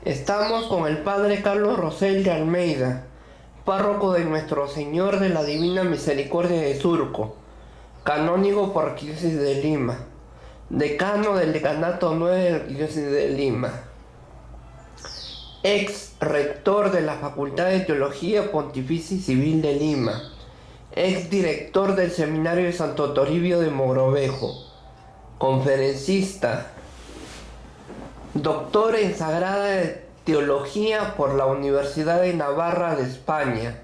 Estamos con el Padre Carlos Rosell de Almeida, párroco de Nuestro Señor de la Divina Misericordia de Surco, canónigo por Arquidiócesis de Lima, decano del Decanato 9 de la Arquidiócesis de Lima, ex rector de la Facultad de Teología Pontificia y Civil de Lima, ex director del Seminario de Santo Toribio de Mogrovejo, conferencista, doctor en Sagrada Teología por la Universidad de Navarra de España,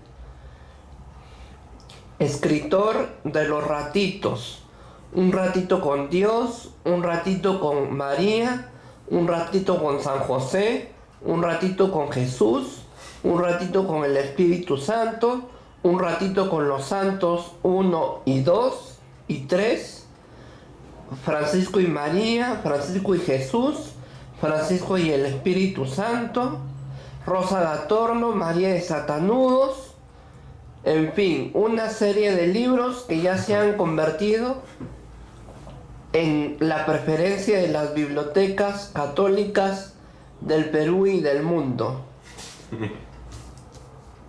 escritor de Los Ratitos, un ratito con Dios, un ratito con María, un ratito con San José, un ratito con Jesús, un ratito con el Espíritu Santo, un ratito con los santos 1 y 2 y 3, Francisco y María, Francisco y Jesús, Francisco y el Espíritu Santo, Rosa de Atorno, María de Satanudos, en fin, una serie de libros que ya se han convertido en la preferencia de las bibliotecas católicas del Perú y del mundo.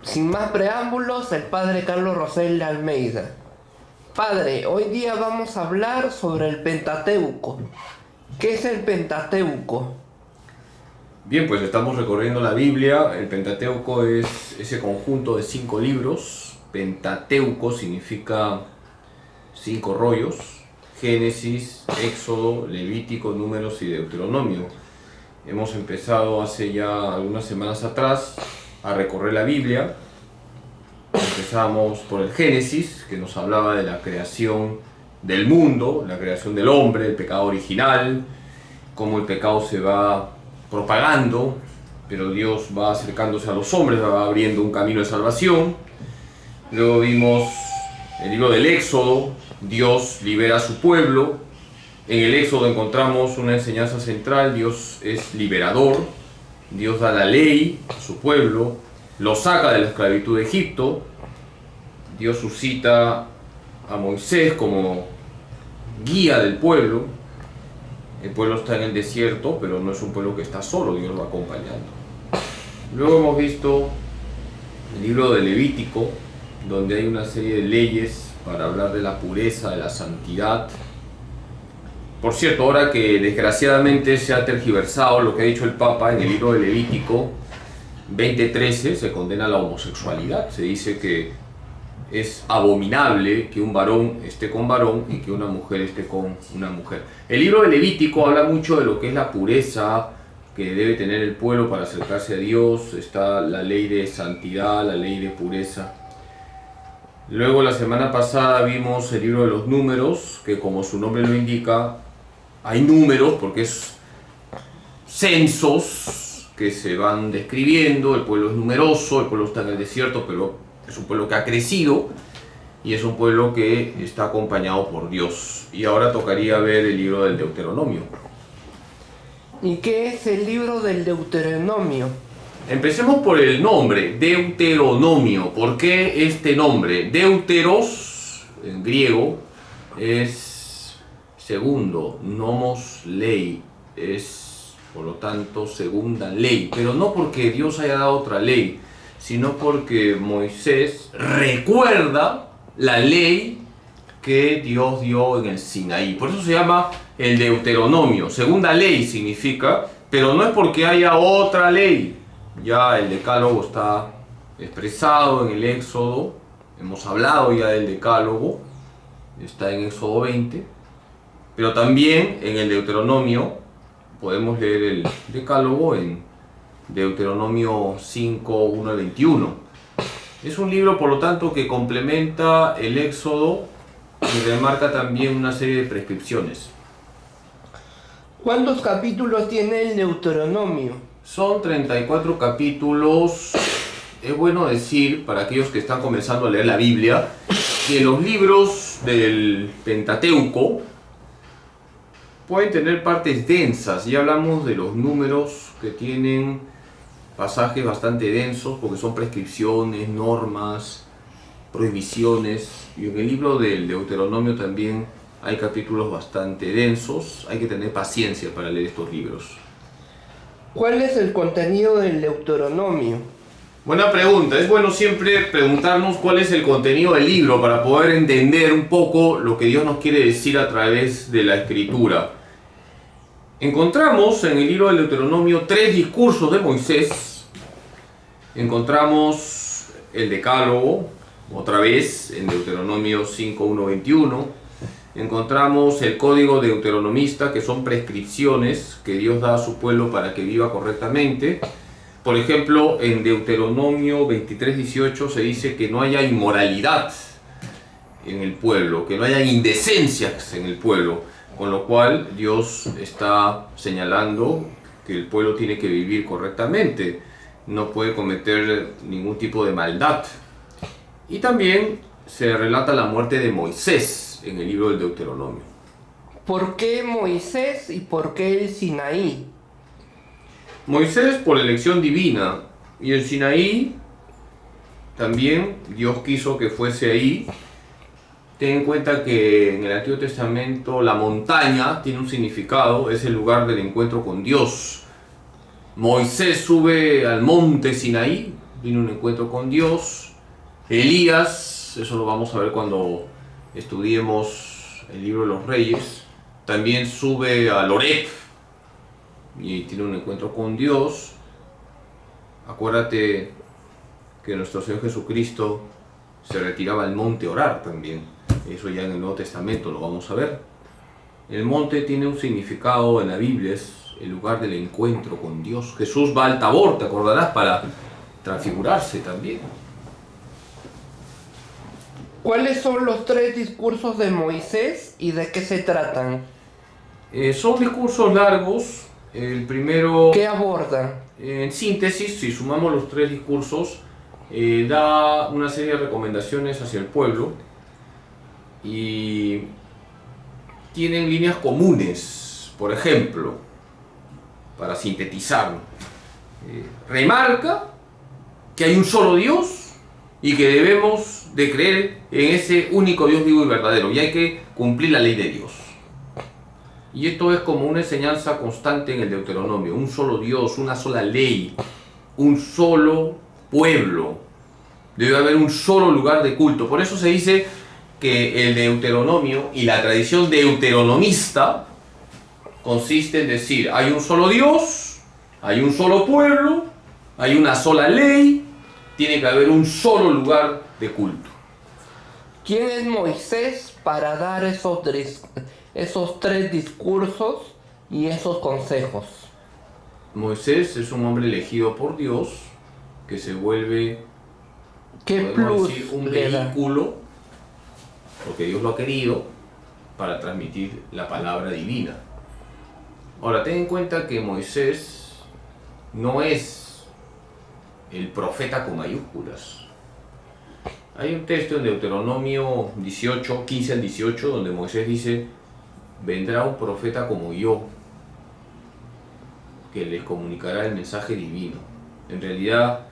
Sin más preámbulos, el Padre Carlos Rosell de Almeida. Padre, hoy día vamos a hablar sobre el Pentateuco. ¿Qué es el Pentateuco? Bien, pues estamos recorriendo la Biblia. El Pentateuco es ese conjunto de 5 libros. Pentateuco significa 5 rollos: Génesis, Éxodo, Levítico, Números y Deuteronomio. Hemos empezado hace ya algunas semanas atrás a recorrer la Biblia. Empezamos por el Génesis, que nos hablaba de la creación del mundo, la creación del hombre, el pecado original, cómo el pecado se va propagando, pero Dios va acercándose a los hombres, va abriendo un camino de salvación. Luego vimos el libro del Éxodo. Dios libera a su pueblo. En el Éxodo encontramos una enseñanza central: Dios es liberador. Dios da la ley a su pueblo, lo saca de la esclavitud de Egipto. Dios suscita a Moisés como guía del pueblo. El pueblo está en el desierto, pero no es un pueblo que está solo, Dios lo va acompañando. Luego hemos visto el libro de Levítico, donde hay una serie de leyes para hablar de la pureza, de la santidad. Por cierto, ahora que desgraciadamente se ha tergiversado lo que ha dicho el Papa en el libro de Levítico 20:13, se condena la homosexualidad. Se dice que es abominable que un varón esté con varón y que una mujer esté con una mujer. El libro de Levítico habla mucho de lo que es la pureza que debe tener el pueblo para acercarse a Dios. Está la ley de santidad, la ley de pureza. Luego la semana pasada vimos el libro de los números, que como su nombre lo indica, hay números porque es censos que se van describiendo. El pueblo es numeroso, el pueblo está en el desierto, pero es un pueblo que ha crecido y es un pueblo que está acompañado por Dios. Y ahora tocaría ver el libro del Deuteronomio. ¿Y qué es el libro del Deuteronomio? Empecemos por el nombre, Deuteronomio. ¿Por qué este nombre? Deuteros, en griego, es segundo, nomos ley, es por lo tanto segunda ley, pero no porque Dios haya dado otra ley, sino porque Moisés recuerda la ley que Dios dio en el Sinaí. Por eso se llama el Deuteronomio. Segunda ley significa, pero no es porque haya otra ley. Ya el decálogo está expresado en el Éxodo. Hemos hablado ya del decálogo. Está en Éxodo 20. Pero también en el Deuteronomio podemos leer el decálogo en Deuteronomio 5, 1 al 21. Es un libro, por lo tanto, que complementa el Éxodo y remarca también una serie de prescripciones. ¿Cuántos capítulos tiene el Deuteronomio? Son 34 capítulos. Es bueno decir, para aquellos que están comenzando a leer la Biblia, que los libros del Pentateuco pueden tener partes densas. Ya hablamos de los números, que tienen pasajes bastante densos porque son prescripciones, normas, prohibiciones. Y en el libro del Deuteronomio también hay capítulos bastante densos. Hay que tener paciencia para leer estos libros. ¿Cuál es el contenido del Deuteronomio? Buena pregunta. Es bueno siempre preguntarnos cuál es el contenido del libro para poder entender un poco lo que Dios nos quiere decir a través de la Escritura. Encontramos en el libro del Deuteronomio 3 discursos de Moisés. Encontramos el Decálogo, otra vez en Deuteronomio 5, 1, 21. Encontramos el código deuteronomista, que son prescripciones que Dios da a su pueblo para que viva correctamente. Por ejemplo, en Deuteronomio 23, 18 se dice que no haya inmoralidad en el pueblo, que no haya indecencias en el pueblo, con lo cual Dios está señalando que el pueblo tiene que vivir correctamente, no puede cometer ningún tipo de maldad. Y también se relata la muerte de Moisés en el libro del Deuteronomio. ¿Por qué Moisés y por qué el Sinaí? Moisés por elección divina, y el Sinaí también Dios quiso que fuese ahí. Ten en cuenta que en el Antiguo Testamento la montaña tiene un significado, es el lugar del encuentro con Dios. Moisés sube al monte Sinaí, tiene un encuentro con Dios. Elías, eso lo vamos a ver cuando estudiemos el libro de los Reyes, también sube al Horeb y tiene un encuentro con Dios. Acuérdate que nuestro Señor Jesucristo se retiraba al monte a orar también. Eso ya en el Nuevo Testamento lo vamos a ver. El monte tiene un significado en la Biblia, es el lugar del encuentro con Dios. Jesús va al Tabor, te acordarás, para transfigurarse también. ¿Cuáles son los 3 discursos de Moisés y de qué se tratan? Son discursos largos. El primero, ¿Qué abordan? en síntesis, si sumamos los 3 discursos, da una serie de recomendaciones hacia el pueblo y tienen líneas comunes. Por ejemplo, para sintetizar, remarca que hay un solo Dios y que debemos de creer en ese único Dios vivo y verdadero, y hay que cumplir la ley de Dios. Y esto es como una enseñanza constante en el Deuteronomio: un solo Dios, una sola ley, un solo pueblo. Debe haber un solo lugar de culto. Por eso se dice que el Deuteronomio y la tradición deuteronomista consiste en decir: hay un solo Dios, hay un solo pueblo, hay una sola ley, tiene que haber un solo lugar de culto. ¿Quién es Moisés para dar esos 3 discursos y esos consejos? Moisés es un hombre elegido por Dios que se vuelve, ¿Qué podemos plus decir, un le da? vehículo, porque Dios lo ha querido, para transmitir la palabra divina. Ahora, ten en cuenta que Moisés no es el profeta con mayúsculas. Hay un texto en Deuteronomio 18, 15 al 18, donde Moisés dice: vendrá un profeta como yo, que les comunicará el mensaje divino. En realidad,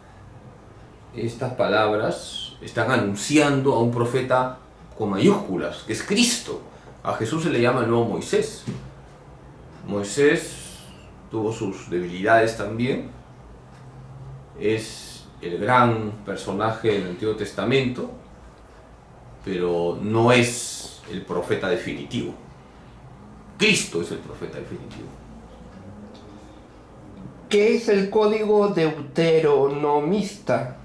estas palabras están anunciando a un profeta con mayúsculas, que es Cristo. A Jesús se le llama el nuevo Moisés. Moisés tuvo sus debilidades también. Es el gran personaje del Antiguo Testamento, pero no es el profeta definitivo. Cristo es el profeta definitivo. ¿Qué es el código deuteronomista?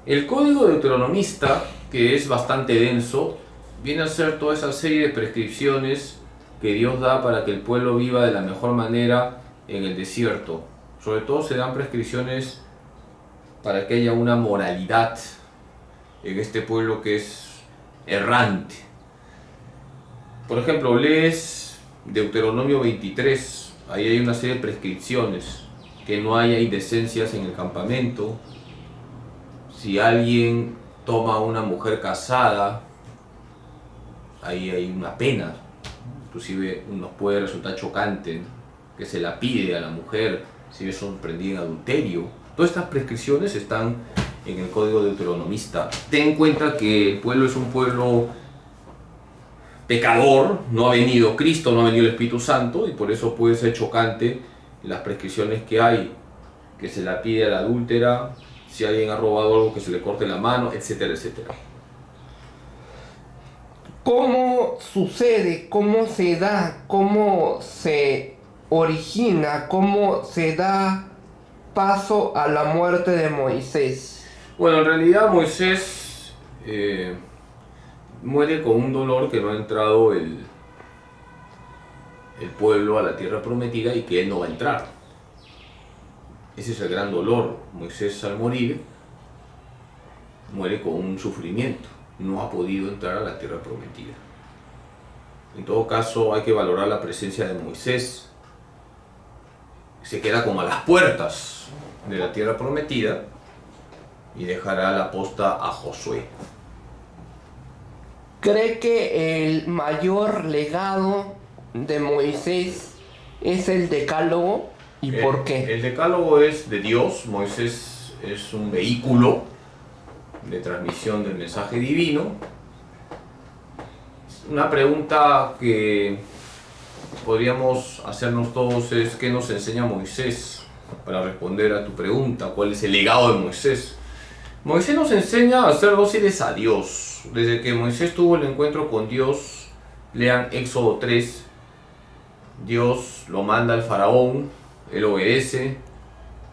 El código deuteronomista, que es bastante denso, viene a ser toda esa serie de prescripciones que Dios da para que el pueblo viva de la mejor manera en el desierto. Sobre todo se dan prescripciones para que haya una moralidad en este pueblo que es errante. Por ejemplo, lees Deuteronomio 23, ahí hay una serie de prescripciones: que no haya indecencias en el campamento. Si alguien toma a una mujer casada, ahí hay una pena. Inclusive nos puede resultar chocante que se la pide a la mujer si es sorprendida en adulterio. Todas estas prescripciones están en el código deuteronomista. Ten en cuenta que el pueblo es un pueblo pecador, no ha venido Cristo, no ha venido el Espíritu Santo, y por eso puede ser chocante las prescripciones que hay. que se la pide a la adúltera, si alguien ha robado algo que se le corte la mano, etcétera, etcétera. ¿Cómo sucede? ¿Cómo se da? ¿Cómo se origina? ¿Cómo se da paso a la muerte de Moisés? Bueno, en realidad Moisés muere con un dolor que no ha entrado el pueblo a la tierra prometida y que él no va a entrar. Ese es el gran dolor. Moisés al morir muere con un sufrimiento. No ha podido entrar a la tierra prometida. En todo caso, hay que valorar la presencia de Moisés. Se queda como a las puertas de la tierra prometida y dejará la posta a Josué. ¿Cree que el mayor legado de Moisés es el Decálogo? ¿Y por qué? El Decálogo es de Dios. Moisés es un vehículo de transmisión del mensaje divino. Una pregunta que podríamos hacernos todos es: ¿qué nos enseña Moisés? Para responder a tu pregunta, ¿cuál es el legado de Moisés? Moisés nos enseña a ser dóciles a Dios. Desde que Moisés tuvo el encuentro con Dios, lean Éxodo 3, Dios lo manda al faraón, él obedece.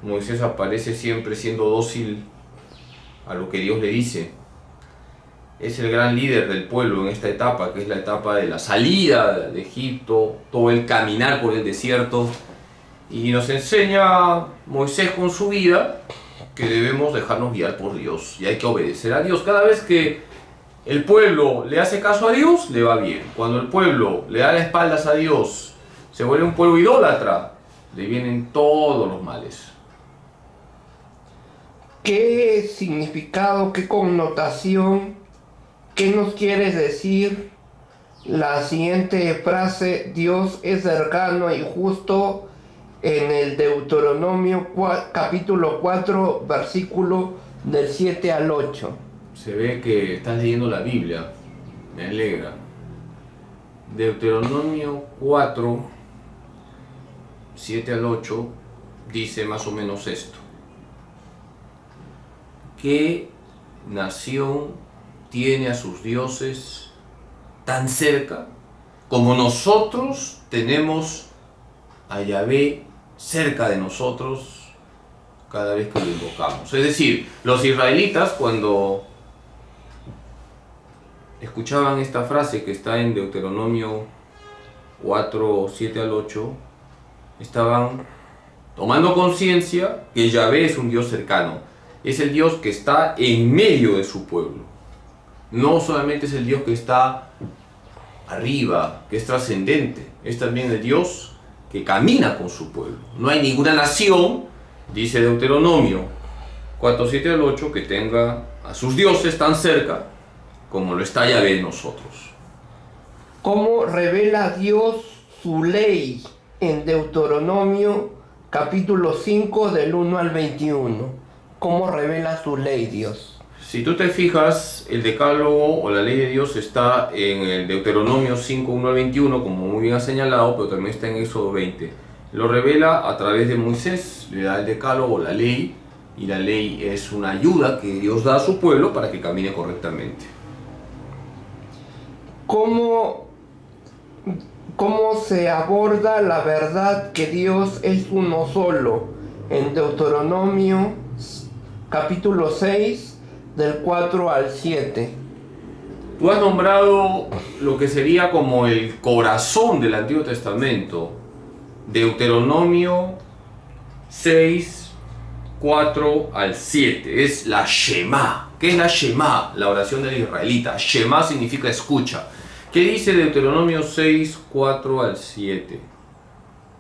Moisés aparece siempre siendo dócil a lo que Dios le dice. Es el gran líder del pueblo en esta etapa, que es la etapa de la salida de Egipto, todo el caminar por el desierto. Y nos enseña Moisés con su vida que debemos dejarnos guiar por Dios y hay que obedecer a Dios. Cada vez que el pueblo le hace caso a Dios, le va bien. Cuando el pueblo le da las espaldas a Dios, se vuelve un pueblo idólatra, le vienen todos los males. ¿Qué significado, qué connotación, qué nos quieres decir la siguiente frase: Dios es cercano y justo, en el Deuteronomio capítulo 4, versículo del 7 al 8? Se ve que estás leyendo la Biblia, me alegra. Deuteronomio 4, 7 al 8 dice más o menos esto: ¿qué nación tiene a sus dioses tan cerca como nosotros tenemos a Yahvé cerca de nosotros cada vez que lo invocamos? Es decir, los israelitas, cuando escuchaban esta frase que está en Deuteronomio 4, 7 al 8, estaban tomando conciencia que Yahvé es un Dios cercano. Es el Dios que está en medio de su pueblo. No solamente es el Dios que está arriba, que es trascendente, es también el Dios que camina con su pueblo. No hay ninguna nación, dice Deuteronomio 4, 7 al 8, que tenga a sus dioses tan cerca como lo está Yahvé en nosotros. ¿Cómo revela Dios su ley en Deuteronomio capítulo 5 del 1 al 21? ¿Cómo revela su ley Dios? Si tú te fijas, el decálogo o la ley de Dios está en el Deuteronomio 5, 1 al 21, como muy bien ha señalado, pero también está en Éxodo 20. Lo revela a través de Moisés, le da el decálogo, la ley, y la ley es una ayuda que Dios da a su pueblo para que camine correctamente. ¿Cómo se aborda la verdad que Dios es uno solo en Deuteronomio capítulo 6 del 4 al 7? Tú has nombrado lo que sería como el corazón del Antiguo Testamento. Deuteronomio 6, 4 al 7. Es la Shema. ¿Qué es la Shema? La oración del israelita. Shema significa escucha. ¿Qué dice Deuteronomio 6, 4 al 7?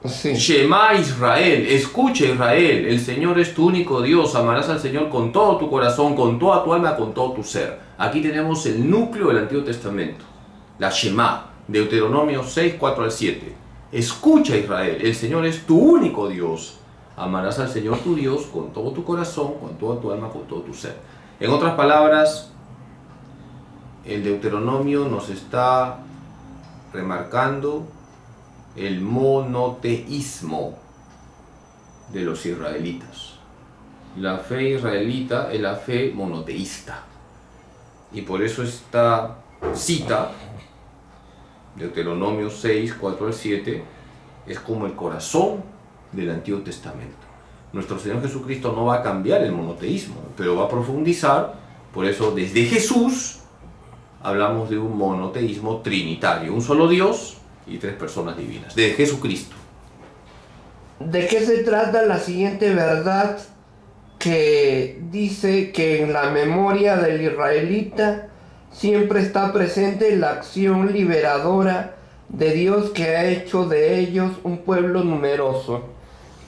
Sí. Shema Israel, escucha Israel, el Señor es tu único Dios, amarás al Señor con todo tu corazón, con toda tu alma, con todo tu ser. Aquí tenemos el núcleo del Antiguo Testamento, la Shema, Deuteronomio 6, 4 al 7. Escucha Israel, el Señor es tu único Dios, amarás al Señor tu Dios con todo tu corazón, con toda tu alma, con todo tu ser. En otras palabras, el Deuteronomio nos está remarcando el monoteísmo de los israelitas. La fe israelita es la fe monoteísta. Y por eso esta cita, Deuteronomio 6, 4 al 7, es como el corazón del Antiguo Testamento. Nuestro Señor Jesucristo no va a cambiar el monoteísmo, pero va a profundizar. Por eso desde Jesús hablamos de un monoteísmo trinitario, un solo Dios y tres personas divinas, desde Jesucristo. ¿De qué se trata la siguiente verdad que dice que en la memoria del israelita siempre está presente la acción liberadora de Dios que ha hecho de ellos un pueblo numeroso,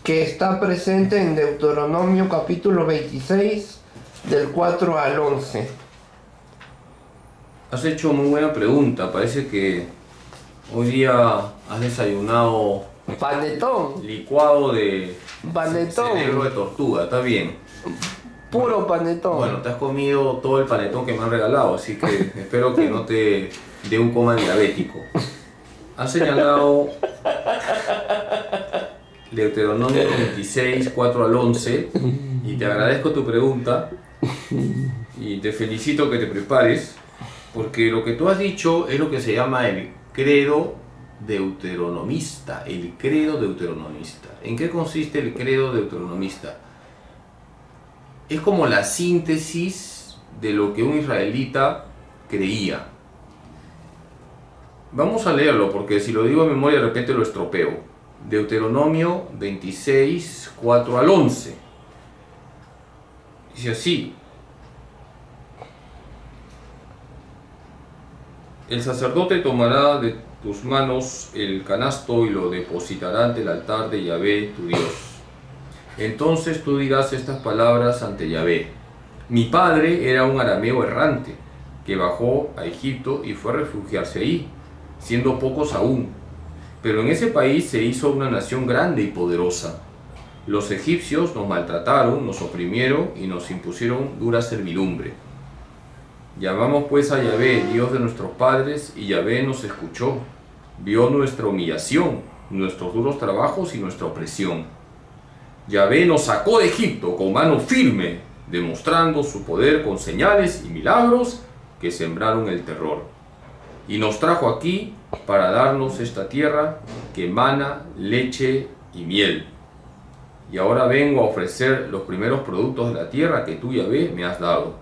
que está presente en Deuteronomio capítulo 26 del 4 al 11? Has hecho muy buena pregunta. Parece que hoy día has desayunado Panetón, licuado de panetón, cerebro de tortuga. Está bien. puro panetón. Bueno, te has comido todo el panetón que me han regalado, así que espero que no te dé un coma diabético. Has señalado Deuteronomio 26, 4 al 11, y te agradezco tu pregunta y te felicito que te prepares, porque lo que tú has dicho es lo que se llama el credo deuteronomista. El credo deuteronomista. ¿En qué consiste el credo deuteronomista? Es como la síntesis de lo que un israelita creía. Vamos a leerlo, porque si lo digo de memoria de repente lo estropeo. Deuteronomio 26, 4 al 11. Dice así: el sacerdote tomará de tus manos el canasto y lo depositará ante el altar de Yahvé, tu Dios. Entonces tú dirás estas palabras ante Yahvé: mi padre era un arameo errante, que bajó a Egipto y fue a refugiarse ahí, siendo pocos aún. Pero en ese país se hizo una nación grande y poderosa. Los egipcios nos maltrataron, nos oprimieron y nos impusieron dura servidumbre. Llamamos pues a Yahvé, Dios de nuestros padres, y Yahvé nos escuchó. Vio nuestra humillación, nuestros duros trabajos y nuestra opresión. Yahvé nos sacó de Egipto con mano firme, demostrando su poder con señales y milagros que sembraron el terror. Y nos trajo aquí para darnos esta tierra que emana leche y miel. Y ahora vengo a ofrecer los primeros productos de la tierra que tú, Yahvé, me has dado.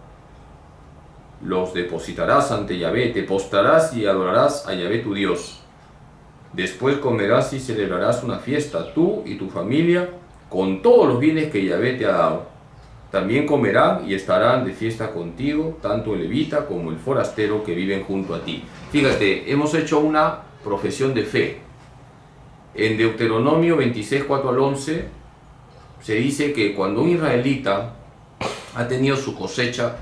Los depositarás ante Yahvé, te postrarás y adorarás a Yahvé tu Dios. Después comerás y celebrarás una fiesta, tú y tu familia, con todos los bienes que Yahvé te ha dado. También comerán y estarán de fiesta contigo, tanto el levita como el forastero que viven junto a ti. Fíjate, hemos hecho una profesión de fe. En Deuteronomio 26, 4 al 11, se dice que cuando un israelita ha tenido su cosecha,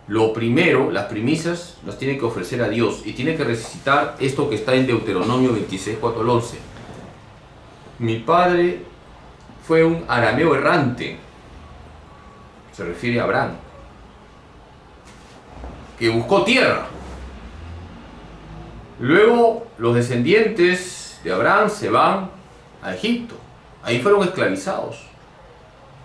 lo primero, las primicias, las tiene que ofrecer a Dios, y tiene que recitar esto que está en Deuteronomio 26, 4 al 11. Mi padre fue un arameo errante, se refiere a Abraham, que buscó tierra. Luego los descendientes de Abraham se van a Egipto, ahí fueron esclavizados.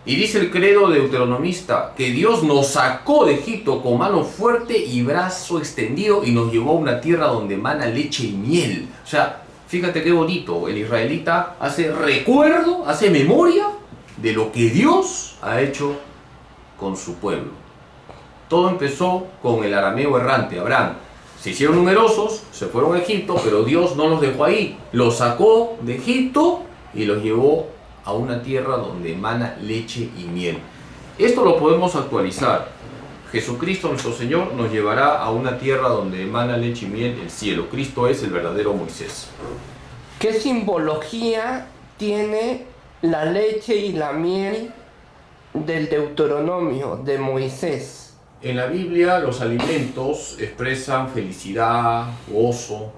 Y dice el credo deuteronomista que Dios nos sacó de Egipto con mano fuerte y brazo extendido y nos llevó a una tierra donde emana leche y miel. O sea, fíjate qué bonito, el israelita hace recuerdo, hace memoria de lo que Dios ha hecho con su pueblo. Todo empezó con el arameo errante, Abraham. Se hicieron numerosos, se fueron a Egipto, pero Dios no los dejó ahí. Los sacó de Egipto y los llevó a una tierra donde emana leche y miel. Esto lo podemos actualizar. Jesucristo nuestro Señor nos llevará a una tierra donde emana leche y miel, el cielo. Cristo es el verdadero Moisés. ¿Qué simbología tiene la leche y la miel del Deuteronomio de Moisés? En la Biblia los alimentos expresan felicidad, gozo.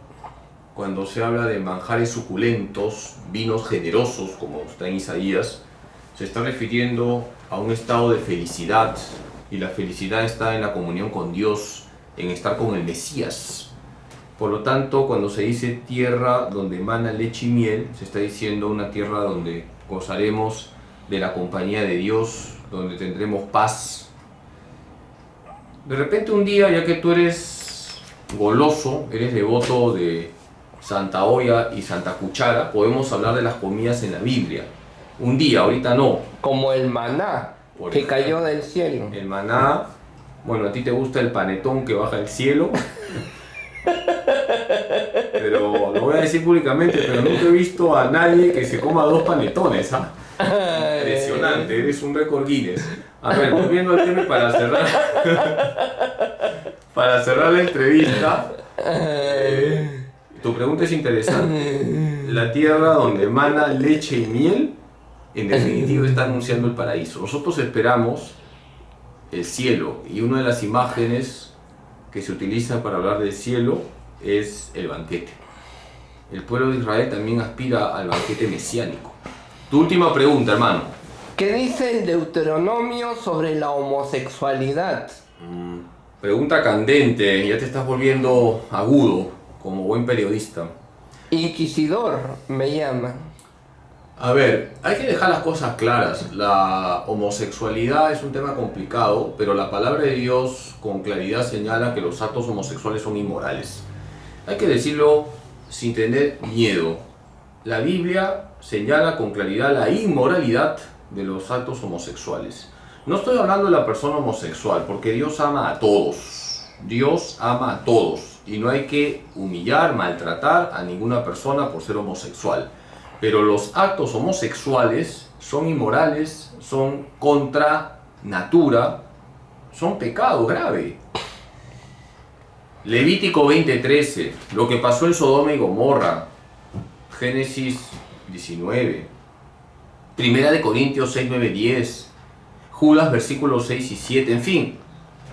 Cuando se habla de manjares suculentos, vinos generosos, como está en Isaías, se está refiriendo a un estado de felicidad, y la felicidad está en la comunión con Dios, en estar con el Mesías. Por lo tanto, cuando se dice tierra donde emana leche y miel, se está diciendo una tierra donde gozaremos de la compañía de Dios, donde tendremos paz. De repente un día, ya que tú eres goloso, eres devoto de Santa Olla y Santa Cuchara, podemos hablar de las comidas en la Biblia. Un día, ahorita no. Como el maná Por que ejemplo, cayó del cielo. el maná, bueno, a ti te gusta el panetón que baja del cielo. Pero lo voy a decir públicamente, pero nunca he visto a nadie que se coma 2 panetones, ¿ah? Impresionante, eres un récord Guinness. A ver, volviendo al tema y para cerrar, para cerrar la entrevista, tu pregunta es interesante. La tierra donde mana leche y miel, en definitiva está anunciando el paraíso. Nosotros esperamos el cielo, y una de las imágenes que se utiliza para hablar del cielo es el banquete. El pueblo de Israel también aspira al banquete mesiánico. Tu última pregunta, hermano. ¿Qué dice el Deuteronomio sobre la homosexualidad? Pregunta candente, ya te estás volviendo agudo como buen periodista. Inquisidor me llaman. A ver, hay que dejar las cosas claras. La homosexualidad es un tema complicado, pero la palabra de Dios con claridad señala que los actos homosexuales son inmorales. Hay que decirlo sin tener miedo. La Biblia señala con claridad la inmoralidad de los actos homosexuales. No estoy hablando de la persona homosexual, porque Dios ama a todos. Dios ama a todos. Y no hay que humillar, maltratar a ninguna persona por ser homosexual. Pero los actos homosexuales son inmorales, son contra natura, son pecado grave. Levítico 20:13, lo que pasó en Sodoma y Gomorra. Génesis 19. Primera de Corintios 6, 9, 10. Judas versículos 6 y 7. En fin,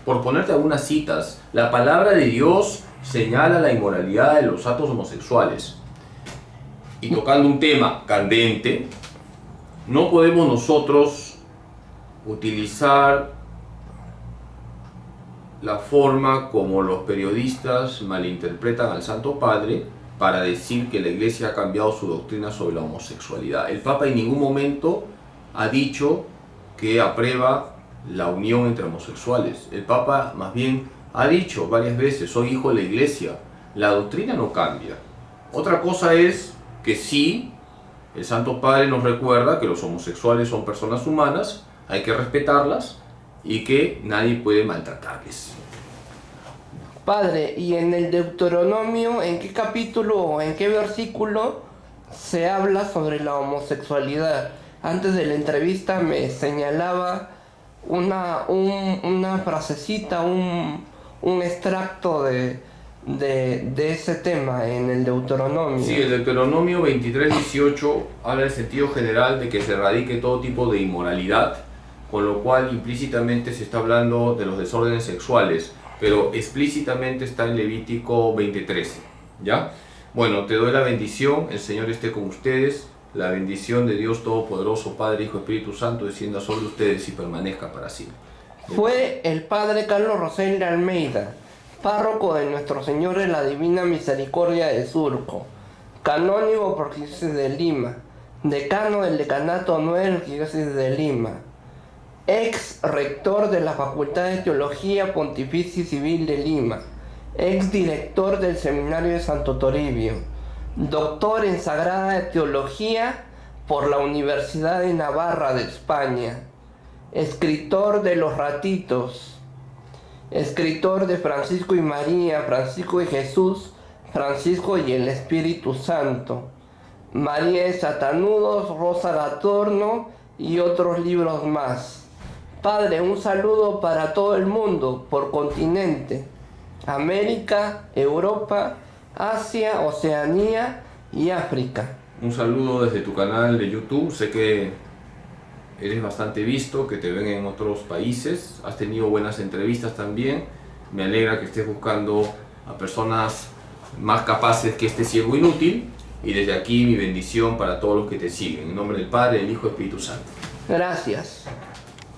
por ponerte algunas citas, la palabra de Dios señala la inmoralidad de los actos homosexuales. Y tocando un tema candente, no podemos nosotros utilizar la forma como los periodistas malinterpretan al Santo Padre para decir que la Iglesia ha cambiado su doctrina sobre la homosexualidad. El Papa en ningún momento ha dicho que aprueba la unión entre homosexuales. El Papa más bien ha dicho varias veces: soy hijo de la Iglesia. La doctrina no cambia. Otra cosa es que sí, el Santo Padre nos recuerda que los homosexuales son personas humanas, hay que respetarlas y que nadie puede maltratarles. Padre, ¿y en el Deuteronomio, en qué capítulo o en qué versículo se habla sobre la homosexualidad? Antes de la entrevista me señalaba una frasecita, un extracto de ese tema en el Deuteronomio. Sí, el Deuteronomio 23:18 habla del sentido general de que se erradique todo tipo de inmoralidad, con lo cual implícitamente se está hablando de los desórdenes sexuales, pero explícitamente está en Levítico 20:13, ¿ya? Bueno, te doy la bendición, el Señor esté con ustedes, la bendición de Dios Todopoderoso, Padre, Hijo, Espíritu Santo, descienda sobre ustedes y permanezca para siempre. Fue el Padre Carlos Rosell de Almeida, párroco de Nuestro Señor de la Divina Misericordia de Surco, canónigo por Diócesis de Lima, decano del Decanato 9 de Diócesis de Lima, ex rector de la Facultad de Teología Pontificia y Civil de Lima, ex director del Seminario de Santo Toribio, doctor en Sagrada Teología por la Universidad de Navarra de España, escritor de Los Ratitos, escritor de Francisco y María, Francisco y Jesús, Francisco y el Espíritu Santo, María de Satanudos, Rosa Gatorno y otros libros más. Padre, un saludo para todo el mundo, por continente, América, Europa, Asia, Oceanía y África. Un saludo desde tu canal de YouTube, sé que eres bastante visto, que te ven en otros países, has tenido buenas entrevistas también, me alegra que estés buscando a personas más capaces que este ciego inútil, y desde aquí mi bendición para todos los que te siguen, en nombre del Padre, del Hijo y del Espíritu Santo. Gracias.